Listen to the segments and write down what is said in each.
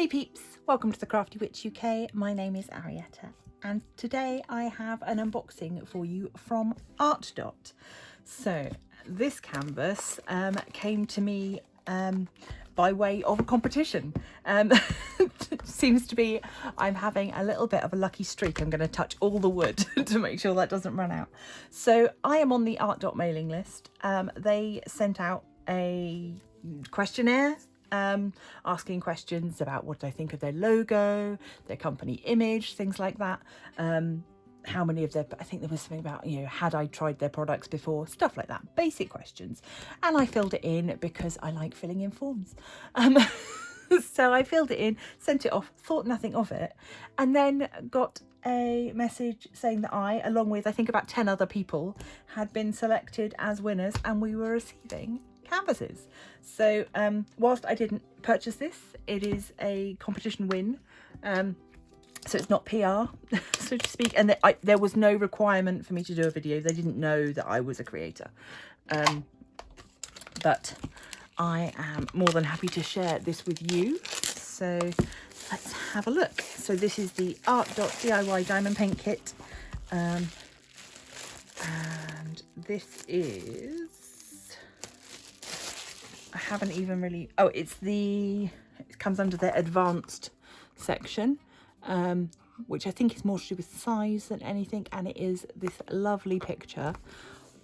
Hey peeps, welcome to the Crafty Witch UK. My name is Arietta and today I have an unboxing for you from ARTDOT. So this canvas came to me by way of a competition. Seems to be I'm having a little bit of a lucky streak. I'm going to touch all the wood to make sure that doesn't run out. So I am on the ARTDOT mailing list. They sent out a questionnaire asking questions about what I think of their logo, their company image, things like that. How many of their, I think there was something about, you know, had I tried their products before, stuff like that, basic questions. And I filled it in because I like filling in forms. So I filled it in, sent it off, thought nothing of it, and then got a message saying that I, along with I think about 10 other people, had been selected as winners and we were receiving canvases. So whilst I didn't purchase this, it is a competition win. So it's not PR, so to speak, and there was no requirement for me to do a video. They didn't know that I was a creator. But I am more than happy to share this with you. So let's have a look. So this is the ARTDOT DIY Diamond Paint Kit. And this is, I haven't even really, oh, it comes under their advanced section. Which I think is more to do with size than anything, and it is this lovely picture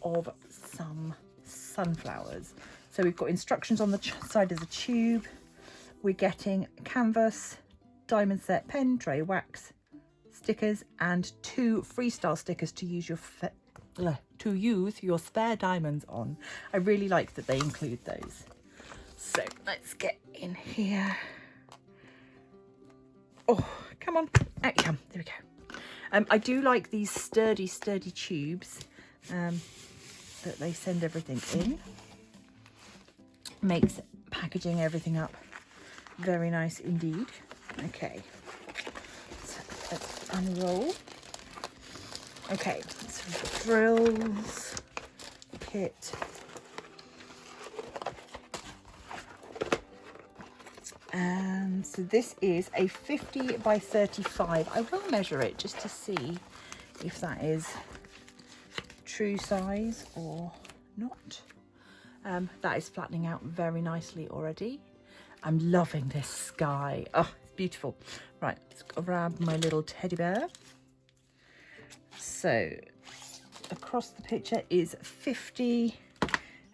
of some sunflowers. So we've got instructions on the side of the tube. We're getting canvas, diamond set, pen, tray, wax, stickers, and 2 freestyle stickers to use your spare diamonds on. I really like that they include those. So let's get in here. Oh, come on. Out you come. There we go. I do like these sturdy tubes that they send everything in. Makes packaging everything up very nice indeed. Okay, so let's unroll. Okay, so we've got drills, kit. And so this is a 50 by 35. I will measure it just to see if that is true size or not. That is flattening out very nicely already. I'm loving this sky. Oh, it's beautiful. Right, let's grab my little teddy bear. So across the picture is 50.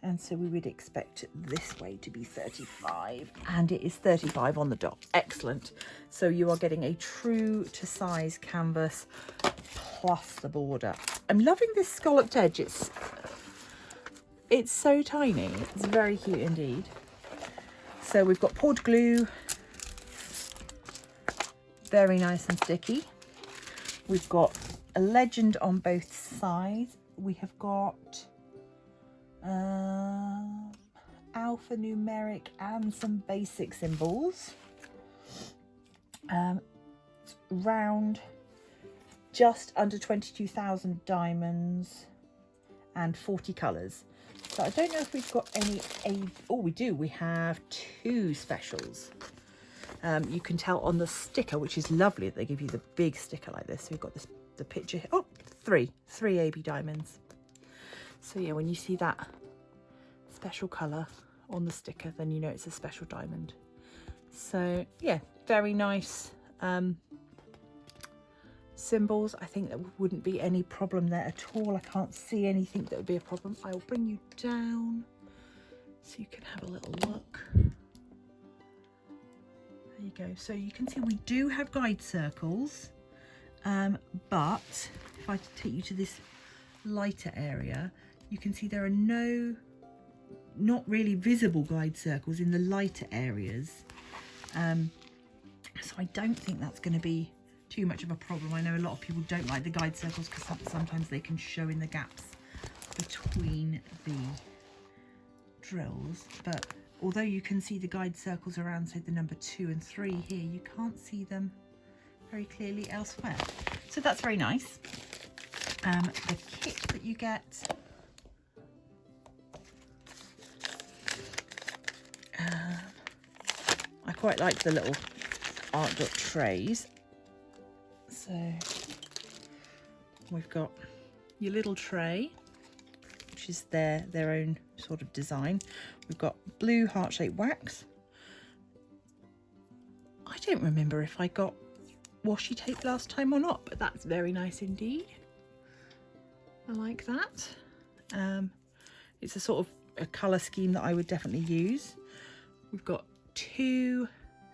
And so we would expect this way to be 35, and it is 35 on the dot. Excellent. So you are getting a true to size canvas plus the border. I'm loving this scalloped edge. It's so tiny. It's very cute indeed. So we've got poured glue, very nice and sticky. We've got a legend on both sides. We have got alphanumeric and some basic symbols. Round, just under 22,000 diamonds and 40 colours. So I don't know if we've got any, oh we do, we have 2 specials. You can tell on the sticker, which is lovely that they give you the big sticker like this. So we've got this, the picture here. Oh, 3 AB diamonds. So yeah, when you see that special colour on the sticker, then you know it's a special diamond. So yeah, very nice symbols. I think there wouldn't be any problem there at all. I can't see anything that would be a problem. I will bring you down so you can have a little look. There you go. So you can see we do have guide circles, but if I take you to this lighter area, you can see there are not really visible guide circles in the lighter areas. So I don't think that's going to be too much of a problem. I know a lot of people don't like the guide circles because sometimes they can show in the gaps between the drills. But although you can see the guide circles around, say, the number 2 and 3 here, you can't see them very clearly elsewhere. So that's very nice. The kit that you get, I quite like the little ARTDOT trays. So we've got your little tray, which is their own sort of design. We've got blue heart-shaped wax. I don't remember if I got washi tape last time or not, but that's very nice indeed. I like that. It's a sort of a colour scheme that I would definitely use. We've got 2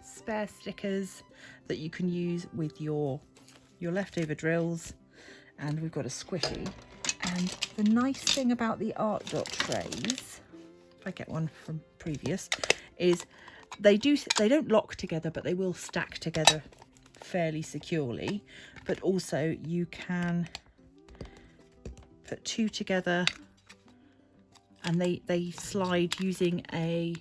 spare stickers that you can use with your leftover drills, and we've got a squishy. And the nice thing about the ARTDOT trays, if I get one from previous, is they don't lock together, but they will stack together fairly securely. But also you can put 2 together, and they slide using a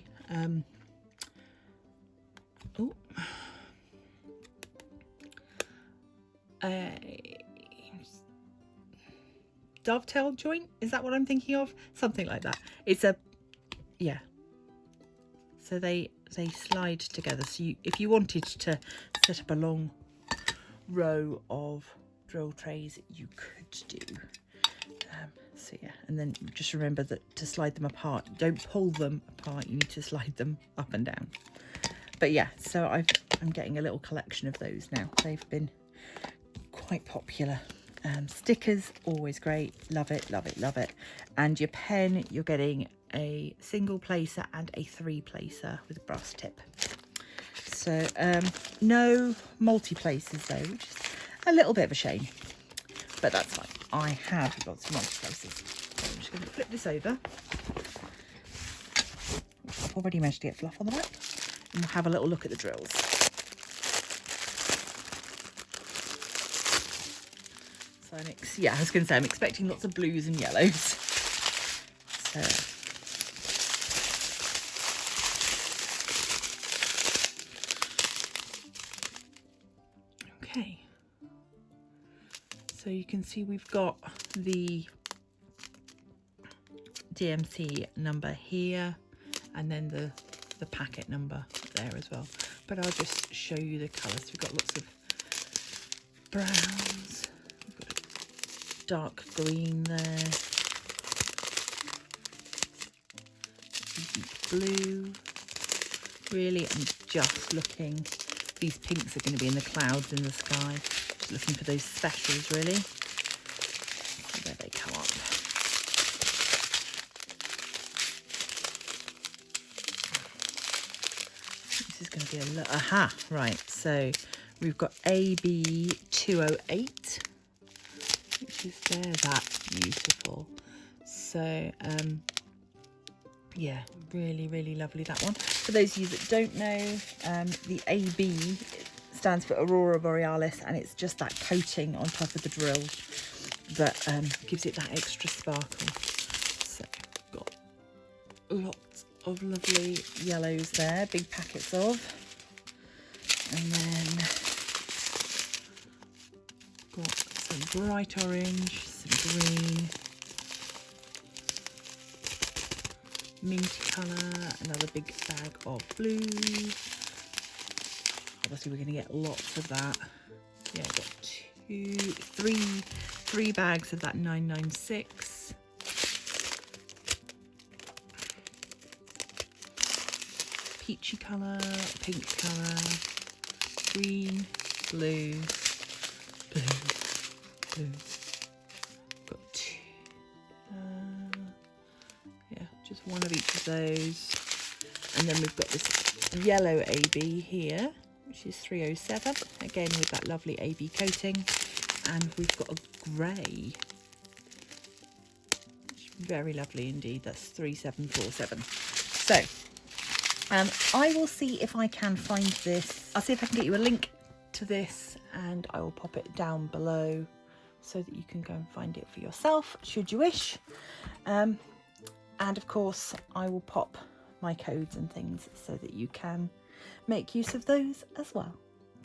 dovetail joint, is that what I'm thinking of? Something like that. It's a, yeah, so they slide together, so if you wanted to set up a long row of drill trays, you could do. So yeah, and then just remember that to slide them apart, don't pull them apart, you need to slide them up and down. But yeah, so I'm getting a little collection of those now. They've been quite popular. Stickers, always great. Love it, love it, love it. And your pen, you're getting a single placer and a 3-placer with a brass tip. So no multi-placers though, which is a little bit of a shame, but that's fine. I have lots of multi-placers. So I'm just going to flip this over. I've already managed to get fluff on the back, and we'll have a little look at the drills. So yeah, I was going to say I'm expecting lots of blues and yellows. So okay. So you can see we've got the DMC number here, and then the packet number there as well. But I'll just show you the colours. We've got lots of browns, we've got a dark green there, blue. Really, I'm just looking. These pinks are going to be in the clouds in the sky. Just looking for those specials, really. So there they come up. This is going to be a lot. Aha, right. So we've got AB 208, which is there. That's beautiful. So yeah, really, really lovely, that one. For those of you that don't know, the AB stands for Aurora Borealis, and it's just that coating on top of the drill that gives it that extra sparkle. So got lots of lovely yellows there, big packets of, and then got some bright orange, some green, minty colour, another big bag of blue. Obviously we're going to get lots of that. Yeah, I've got three bags of that 996. Peachy colour, pink colour, green, blue, blue. Got two. Yeah, just one of each of those. And then we've got this yellow AB here, which is 307, again with that lovely AB coating. And we've got a grey, very lovely indeed, that's 3747. So I will see if I can find this. I'll see if I can get you a link to this, and I will pop it down below so that you can go and find it for yourself should you wish. And of course I will pop my codes and things so that you can make use of those as well.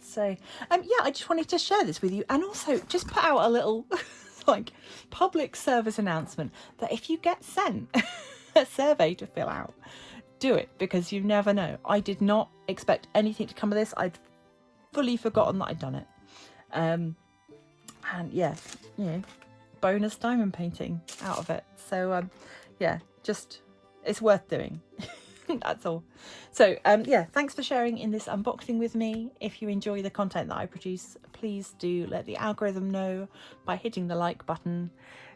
So yeah, I just wanted to share this with you, and also just put out a little like public service announcement that if you get sent a survey to fill out, do it, because you never know. I did not expect anything to come of this. I'd fully forgotten that I'd done it. And yeah, you know, bonus diamond painting out of it. So yeah, just it's worth doing. That's all. So yeah, thanks for sharing in this unboxing with me. If you enjoy the content that I produce, please do let the algorithm know by hitting the like button,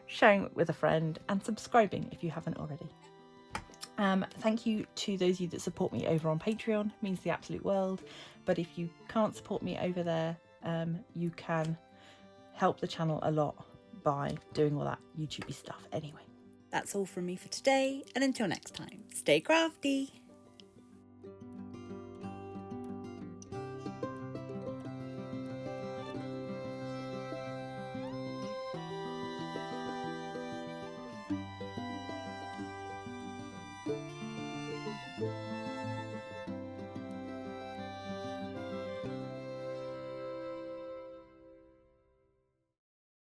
sharing it with a friend, and subscribing if you haven't already. Thank you to those of you that support me over on Patreon. It means the absolute world. But if you can't support me over there, you can help the channel a lot by doing all that YouTubey stuff anyway. That's all from me for today, and until next time, stay crafty!